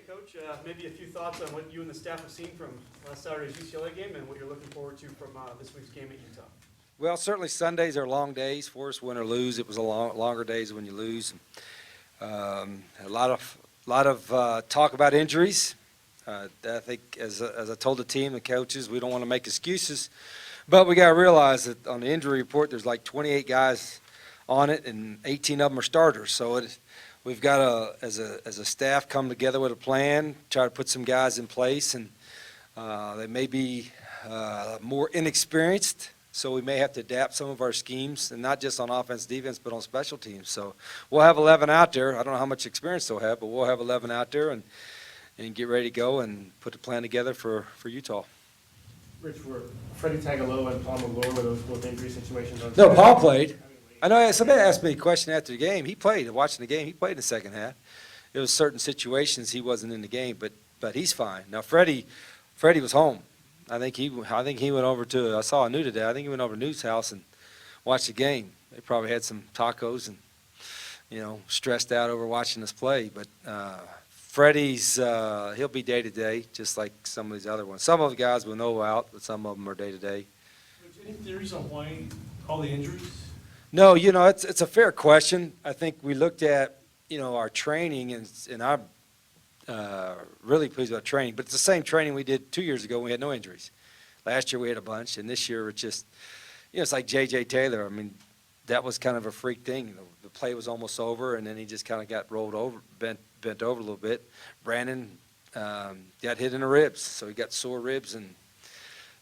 Okay, Coach, maybe a few thoughts on what you and the staff have seen from last Saturday's UCLA game and what you're looking forward to from this week's game at Utah. Well, certainly Sundays are long days for us, win or lose. It was longer days when you lose. A lot of talk about injuries. I think, as I told the team, the coaches, we don't want to make excuses, but we got to realize that on the injury report, there's like 28 guys on it, and 18 of them are starters. So we've got to, as a staff, come together with a plan, try to put some guys in place, and they may be more inexperienced. So we may have to adapt some of our schemes, and not just on offense, defense, but on special teams. So we'll have 11 out there. I don't know how much experience they'll have, but we'll have 11 out there and get ready to go and put the plan together for Utah. Rich, were Freddie Tagaloa and Paul McGlure, were those both injury situations on No, Saturday? Paul played. I know somebody asked me a question after the game. He played. Watching the game, he played in the second half. It was certain situations he wasn't in the game, but he's fine. Now Freddie was home. I think he went over to, I saw Anu today, I think he went over to New's house and watched the game. They probably had some tacos and, stressed out over watching us play. But Freddie's, he'll be day-to-day, just like some of these other ones. Some of the guys will know out, but some of them are day-to-day. Any theories on why all the injuries? No, it's a fair question. I think we looked at, our training, and I'm really pleased with our training, but it's the same training we did 2 years ago when we had no injuries. Last year we had a bunch, and this year it's just, it's like J.J. Taylor. I mean, that was kind of a freak thing. The play was almost over, and then he just kind of got rolled over, bent over a little bit. Brandon got hit in the ribs, so he got sore ribs, and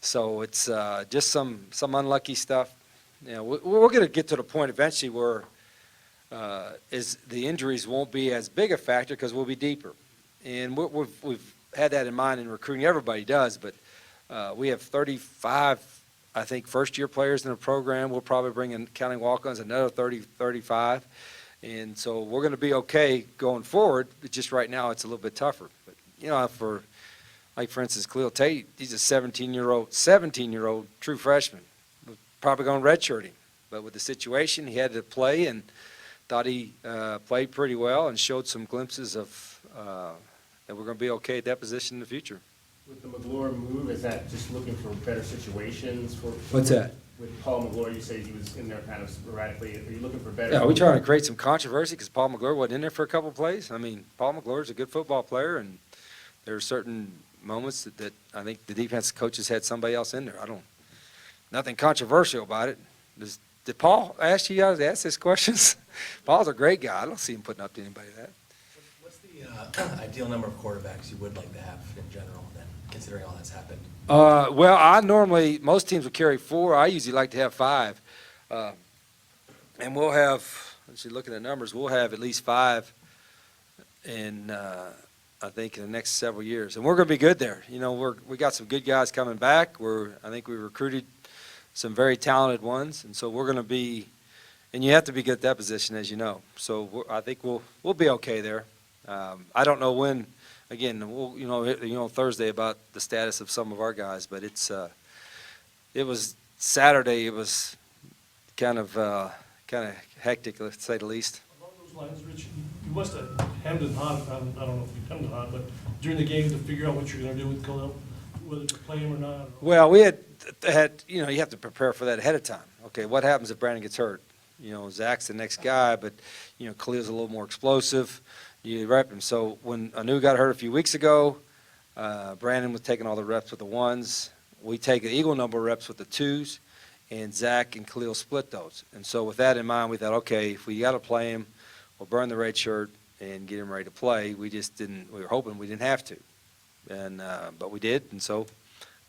so it's just some unlucky stuff. We're going to get to the point eventually where is the injuries won't be as big a factor because we'll be deeper. And we've had that in mind in recruiting. Everybody does, but we have 35, I think, first-year players in the program. We'll probably bring in, counting walk-ons, another 30, 35. And so we're going to be okay going forward, but just right now it's a little bit tougher. But, for instance, Khalil Tate, he's a 17-year-old true freshman. We're probably going to redshirt him. But with the situation, he had to play and thought he played pretty well and showed some glimpses of that we're going to be okay at that position in the future. With the McGlure move, is that just looking for better situations for? What's that? With Paul McGlure, you say he was in there kind of sporadically. Are you looking for better? Yeah, we're trying to create some controversy because Paul McGlure wasn't in there for a couple of plays. I mean, Paul McGlure's a good football player, and there are certain moments that I think the defensive coaches had somebody else in there. Nothing controversial about it. Did Paul ask you guys to ask these questions? Paul's a great guy. I don't see him putting up to anybody that. What's the ideal number of quarterbacks you would like to have in general, then, considering all that's happened? Well, most teams will carry 4. I usually like to have 5. And we'll have, looking at numbers, we'll have at least 5 in, I think, in the next several years. And we're going to be good there. We got some good guys coming back. I think we recruited some very talented ones. And so we're going to be, and you have to be good at that position, as you know. So I think we'll be okay there. I don't know when. Again, we'll, Thursday about the status of some of our guys, but it was Saturday. It was kind of hectic, let's say the least. Along those lines, Rich, you must have hemmed and hawed, I don't know if you hemmed and hawed, but during the game to figure out what you're going to do with Khalil, whether to play him or not. Well, we had, you have to prepare for that ahead of time. Okay, what happens if Brandon gets hurt? Zach's the next guy, but, Khalil's a little more explosive. You rep him. So when Anu got hurt a few weeks ago, Brandon was taking all the reps with the 1s. We take an equal number of reps with the 2s, and Zach and Khalil split those. And so with that in mind, we thought, okay, if we got to play him, we'll burn the red shirt and get him ready to play. We just didn't. We were hoping we didn't have to, and but we did, and so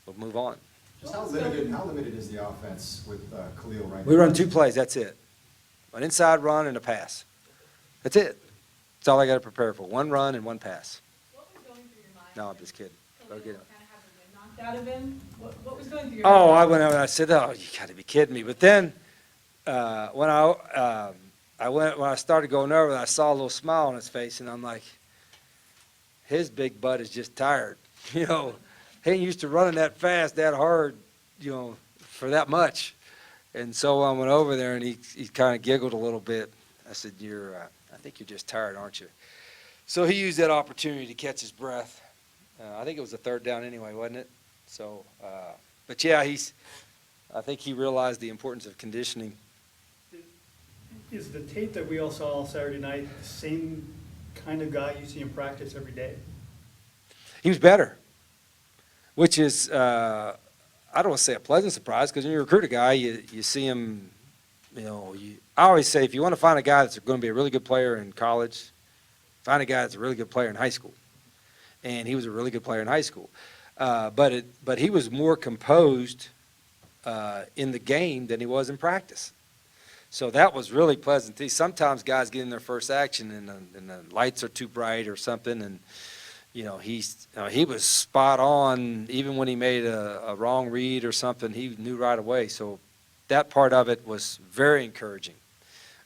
we'll move on. Just how limited is the offense with Khalil right now? We run 2 plays. That's it. An inside run and a pass. That's it. That's all I got to prepare for. 1 run and 1 pass. What was going through your mind? No, I'm just kidding. Khalil Don't get it. kind of have the wind knocked out of him? What was going through your Oh, mind? I went over and I said, "Oh, you got to be kidding me!" But then, when I started going over, I saw a little smile on his face, and I'm like, "His big butt is just tired." He ain't used to running that fast, that hard, for that much. And so I went over there, and he kind of giggled a little bit. I said, I think you're just tired, aren't you?" So he used that opportunity to catch his breath. I think it was a third down anyway, wasn't it? So, but yeah, I think he realized the importance of conditioning. Is the tape that we all saw Saturday night the same kind of guy you see in practice every day? He was better, which is, I don't want to say a pleasant surprise, because when you recruit a guy, you see him, I always say, if you want to find a guy that's going to be a really good player in college, find a guy that's a really good player in high school. And he was a really good player in high school. But he was more composed in the game than he was in practice. So that was really pleasant. Sometimes guys get in their first action and the lights are too bright or something, and he was spot on. Even when he made a wrong read or something, he knew right away. So that part of it was very encouraging,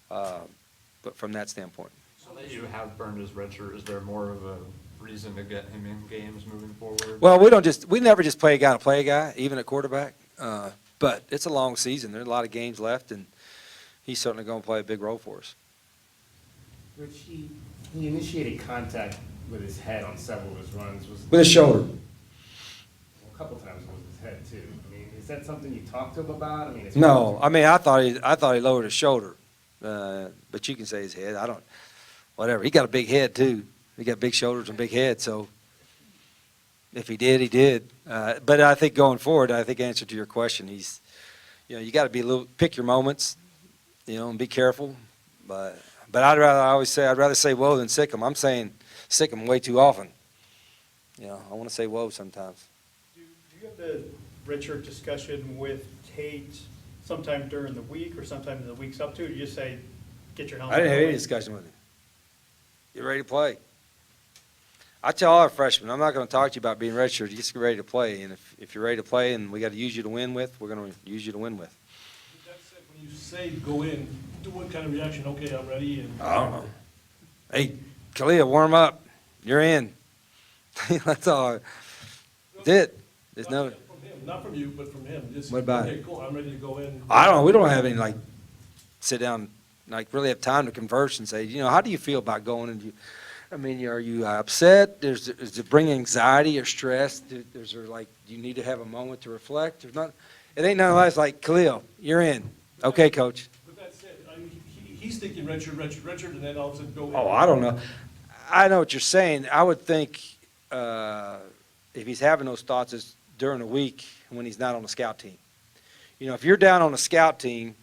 but from that standpoint. So that you have burned his red shirt, is there more of a reason to get him in games moving forward? Well, we never just play a guy, even at quarterback. But it's a long season. There are a lot of games left, and he's certainly going to play a big role for us. Rich, he initiated contact with his head on several of his runs. With his shoulder. Well, a couple times with his head too. I mean, is that something you talked to him about? I mean, No, I thought he lowered his shoulder, but you can say his head. Whatever. He got a big head too. He got big shoulders and big head. So if he did, he did. But I think going forward, answer to your question, you got to be pick your moments, and be careful. But I'd rather say whoa than sick him. I'm saying sick him way too often. I want to say whoa sometimes. Do you have the Richard discussion with Tate sometime during the week or sometime in the weeks up to? Or do you just say, get your helmet? I didn't have any discussion with him. Get ready to play. I tell all our freshmen, I'm not going to talk to you about being redshirt. You just get ready to play. And if you're ready to play and we got to use you to win with, we're going to use you to win with. With that said, when you say go in, do what kind of reaction? Okay, I'm ready. And I don't know. Hey, Kalia, warm up. You're in. That's all. That's it. There's no. From him, not from you, but from him. Just, What about okay, it? cool, I'm ready to go in. I don't know. We don't have any sit down, really have time to converse and say, how do you feel about going? And are you upset? Does it bring anxiety or stress? Do you need to have a moment to reflect? There's not. It ain't none of that. It's like, Khalil, you're in. Okay, coach. With that said, he's thinking redshirt, and then all of a sudden go in. Oh, I don't know. I know what you're saying. I would think if he's having those thoughts, it's during the week when he's not on the scout team. If you're down on the scout team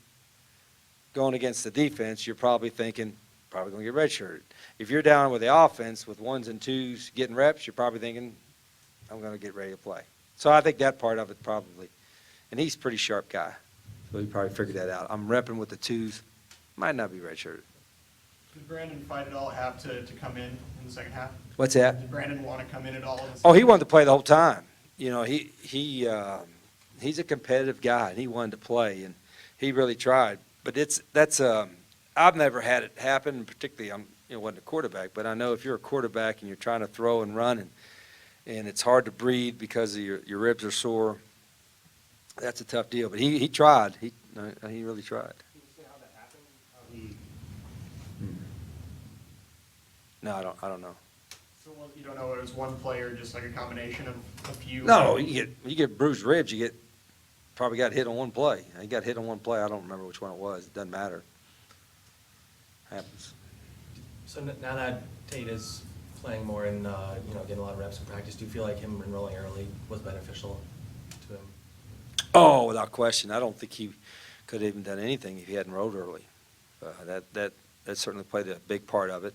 going against the defense, you're probably thinking, probably going to get redshirted. If you're down with the offense with ones and twos getting reps, you're probably thinking, I'm going to get ready to play. So I think that part of it probably. And he's a pretty sharp guy, so he probably figured that out. I'm repping with the twos. Might not be redshirted. Did Brandon fight at all have to come in the second half? What's that? Did Brandon want to come in at all? Oh, he wanted to play the whole time. He's a competitive guy, and he wanted to play, and he really tried. But I've never had it happen, particularly wasn't a quarterback, but I know if you're a quarterback and you're trying to throw and run and it's hard to breathe because of your ribs are sore, that's a tough deal. But he tried. He really tried. Can you say how that happened? How he No, I don't know. So you don't know it was one player, just like a combination of a few? No, you get bruised ribs. You probably got hit on one play. He got hit on one play. I don't remember which one it was. It doesn't matter. Happens. So now that Tate is playing more and, getting a lot of reps in practice, do you feel like him enrolling early was beneficial to him? Oh, without question. I don't think he could have even done anything if he hadn't enrolled early. That certainly played a big part of it.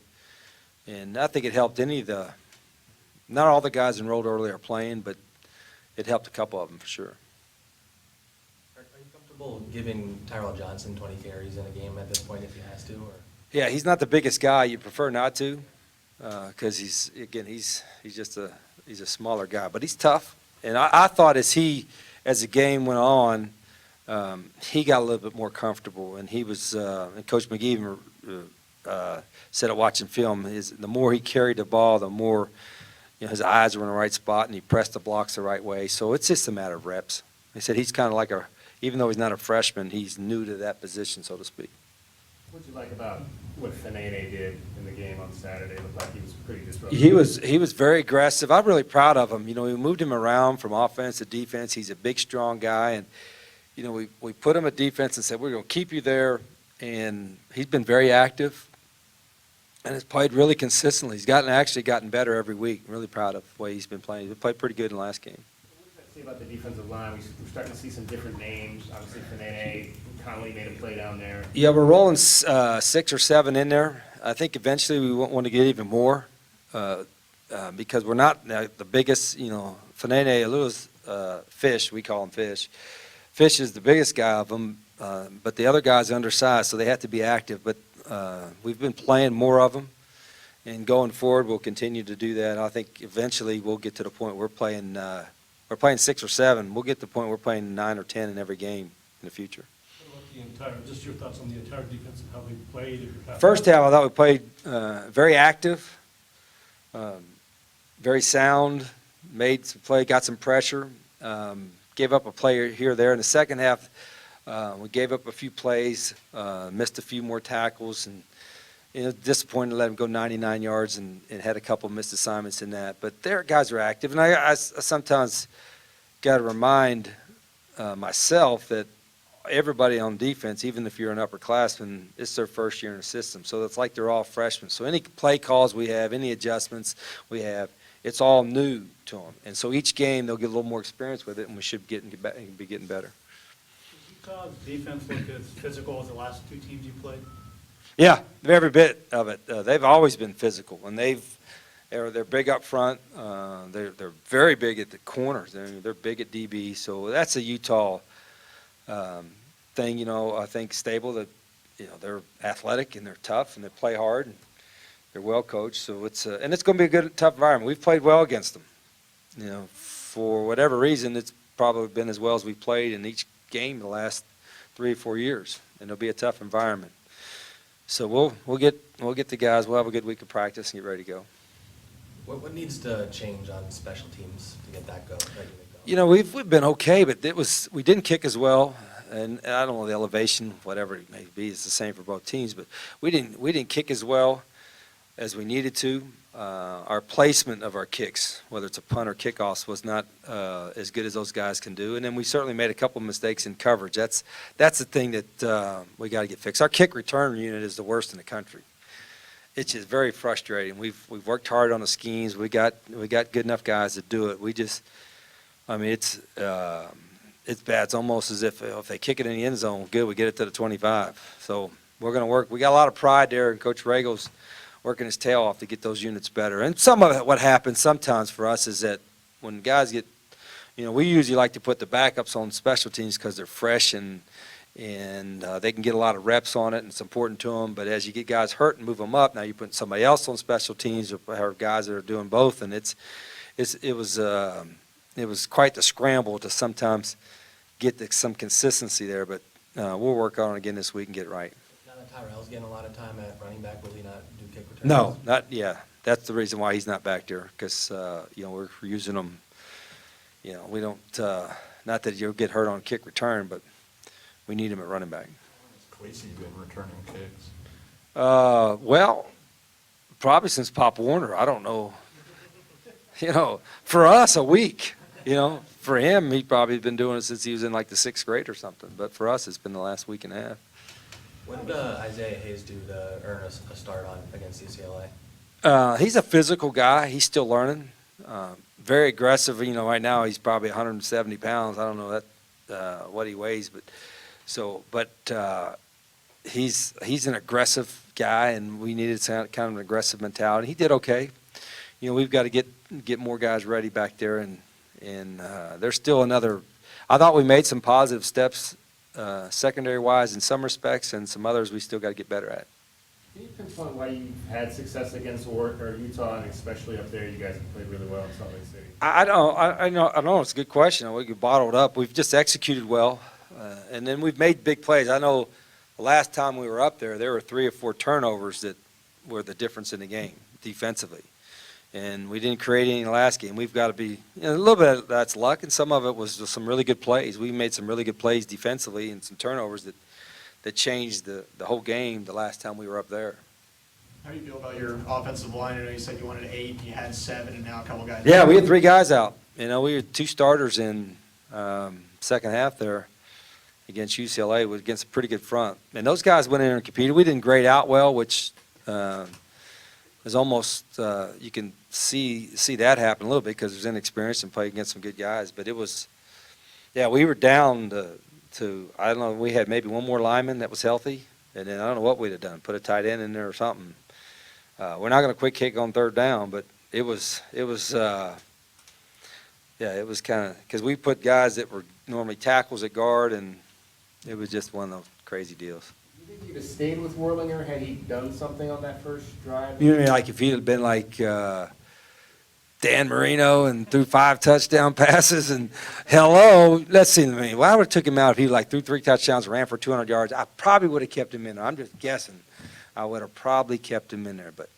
And I think it helped not all the guys enrolled early are playing, but it helped a couple of them for sure. Are you comfortable giving Tyrell Johnson 20 carries in a game at this point if he has to? Or? Yeah, he's not the biggest guy. You prefer not to, because he's just he's a smaller guy, but he's tough. And I thought as the game went on, he got a little bit more comfortable, and he was. And Coach McGee even said it watching film. The more he carried the ball, the more his eyes were in the right spot, and he pressed the blocks the right way. So it's just a matter of reps. He said he's kind of like even though he's not a freshman, he's new to that position, so to speak. What'd you like about what Fanene did in the game on Saturday? It looked like he was pretty disruptive. He was very aggressive. I'm really proud of him. You know, we moved him around from offense to defense. He's a big, strong guy, and you know, we put him at defense and said we're going to keep you there. And he's been very active, and has played really consistently. He's actually gotten better every week. I'm really proud of the way he's been playing. He played pretty good in the last game. What did you say about the defensive line? We're starting to see some different names. Obviously, Fanene, Conley made a play down there. Yeah, we're rolling 6 or 7 in there. I think eventually we want to get even more because we're not the biggest, you know, Fanene, Lewis, Fish, we call him Fish. Fish is the biggest guy of them, but the other guys are undersized, so they have to be active. But we've been playing more of them, and going forward we'll continue to do that. I think eventually we'll get to the point we're playing 6 or 7. We'll get to the point we're playing 9 or 10 in every game in the future. What about just your thoughts on the entire defense and how they played? If you're happy? First half, I thought we played very active, very sound, made some play, got some pressure, gave up a play here or there. In the second half, we gave up a few plays, missed a few more tackles, and you know, disappointed to let them go 99 yards and had a couple missed assignments in that. But their guys are active, and I sometimes got to remind myself that everybody on defense, even if you're an upperclassman, it's their first year in the system. So it's like they're all freshmen. So any play calls we have, any adjustments we have, it's all new to them. And so each game they'll get a little more experience with it, and we should be getting better. Does Utah's defense look as physical as the last 2 teams you played? Yeah, every bit of it. They've always been physical, and they're big up front. They're very big at the corners. They're big at DB. So that's a Utah thing, you know. I think stable, that you know, they're athletic and they're tough and they play hard and they're well coached. So it's and it's going to be a good, tough environment. We've played well against them. You know, for whatever reason, it's probably been as well as we've played in each game the last 3 or 4 years, and it'll be a tough environment. So we'll get the guys. We'll have a good week of practice and get ready to go. What needs to change on special teams to get that ready to go? You know, we've been okay, but we didn't kick as well, and I don't know the elevation, whatever it may be, it's the same for both teams. But we didn't kick as well as we needed to. Our placement of our kicks, whether it's a punt or kickoffs, was not as good as those guys can do. And then we certainly made a couple of mistakes in coverage. That's the thing that we got to get fixed. Our kick return unit is the worst in the country. It's just very frustrating. We've worked hard on the schemes. We got good enough guys to do it. It's bad. It's almost as if they kick it in the end zone, good, we get it to the 25. So we're going to work. We got a lot of pride there, and Coach Regal's working his tail off to get those units better. And some of it, what happens sometimes for us is that when guys get, you know, we usually like to put the backups on special teams because they're fresh and they can get a lot of reps on it, and it's important to them. But as you get guys hurt and move them up, now you're putting somebody else on special teams or guys that are doing both, and it was quite the scramble to sometimes get some consistency there. But we'll work on it again this week and get it right. Now that Tyrell's getting a lot of time at running back, will he not do kick returns? No, that's the reason why he's not back there, because you know, we're using him. You know, we don't. Not that you'll get hurt on kick return, but we need him at running back. Has Quasey been returning kicks? Well, probably since Pop Warner. I don't know. You know, for us, a week. You know, for him, he probably been doing it since he was in like the 6th grade or something. But for us, it's been the last week and a half. What did Isaiah Hayes do to earn a start against UCLA? He's a physical guy. He's still learning. Very aggressive. You know, right now he's probably 170 pounds. I don't know what he weighs, but he's an aggressive guy, and we needed kind of an aggressive mentality. He did okay. You know, we've got to get more guys ready back there, and there's still another. I thought we made some positive steps secondary-wise in some respects, and some others we still got to get better at. Can you pinpoint why you had success against Utah, and especially up there, you guys have played really well in Salt Lake City? I know it's a good question. We get bottled up. We've just executed well, and then we've made big plays. I know the last time we were up there were 3 or 4 turnovers that were the difference in the game defensively, and we didn't create any in the last game. We've got to be, you know, a little bit of that's luck, and some of it was just some really good plays. We made some really good plays defensively and some turnovers that that changed the whole game the last time we were up there. How do you feel about your offensive line? I know you said you wanted 8, you had 7, and now a couple guys. Yeah, we had 3 guys out. You know, we had 2 starters in second half there against UCLA, was against a pretty good front. And those guys went in there and competed. We didn't grade out well, which is almost, you can see that happen a little bit because there's inexperience and played against some good guys. But it was, yeah, we were down to I don't know, we had maybe one more lineman that was healthy. And then I don't know what we'd have done, put a tight end in there or something. We're not going to quick kick on third down, but it was yeah, it was kind of, because we put guys that were normally tackles at guard, and it was just one of those crazy deals. You think you'd have stayed with Worlinger had he done something on that first drive? You know, like if he'd have been like Dan Marino and threw 5 touchdown passes and hello, let's see, well, I would have took him out if he like threw 3 touchdowns, ran for 200 yards. I probably would have kept him in there. I'm just guessing. I would have probably kept him in there, but,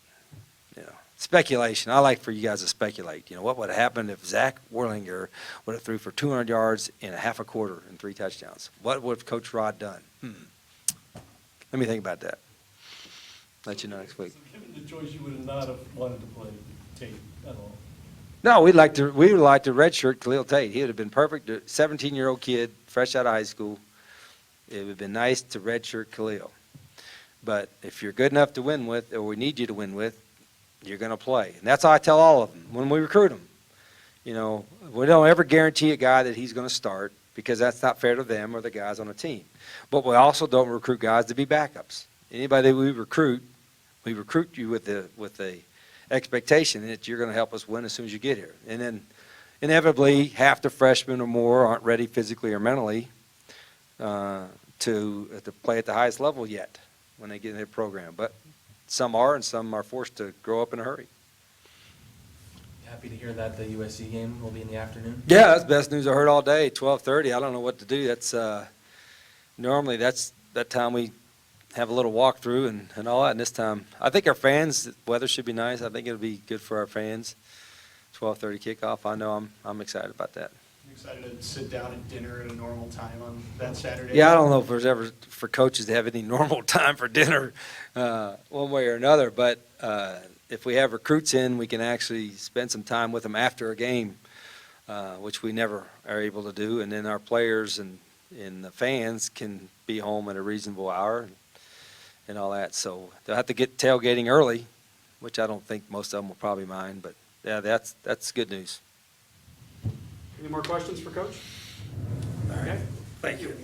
you know, speculation. I like for you guys to speculate. You know, what would have happened if Zach Worlinger would have threw for 200 yards in a half a quarter and 3 touchdowns? What would have Coach Rod done? Let me think about that. Let you know next week. So given the choice, you would not have wanted to play Tate at all. No, we would like to redshirt Khalil Tate. He would have been perfect. 17-year-old kid, fresh out of high school. It would have been nice to redshirt Khalil. But if you're good enough to win with, or we need you to win with, you're going to play. And that's how I tell all of them when we recruit them. You know, we don't ever guarantee a guy that he's going to start because that's not fair to them or the guys on the team. But we also don't recruit guys to be backups. Anybody we recruit you with the expectation that you're going to help us win as soon as you get here. And then inevitably, half the freshmen or more aren't ready physically or mentally to play at the highest level yet when they get in their program. But some are, and some are forced to grow up in a hurry. Happy to hear that the USC game will be in the afternoon. Yeah, that's the best news I heard all day, 12:30. I don't know what to do. That's normally that's that time we have a little walkthrough and all that. And this time, I think our fans, the weather should be nice. I think it'll be good for our fans. 12:30 kickoff. I know I'm excited about that. I'm excited to sit down at dinner at a normal time on that Saturday. Yeah, I don't know if there's ever for coaches to have any normal time for dinner one way or another, but if we have recruits in, we can actually spend some time with them after a game, which we never are able to do. And then our players and the fans can be home at a reasonable hour and all that. So they'll have to get tailgating early, which I don't think most of them will probably mind. But, yeah, that's good news. Any more questions for Coach? All right. Okay. Thank you.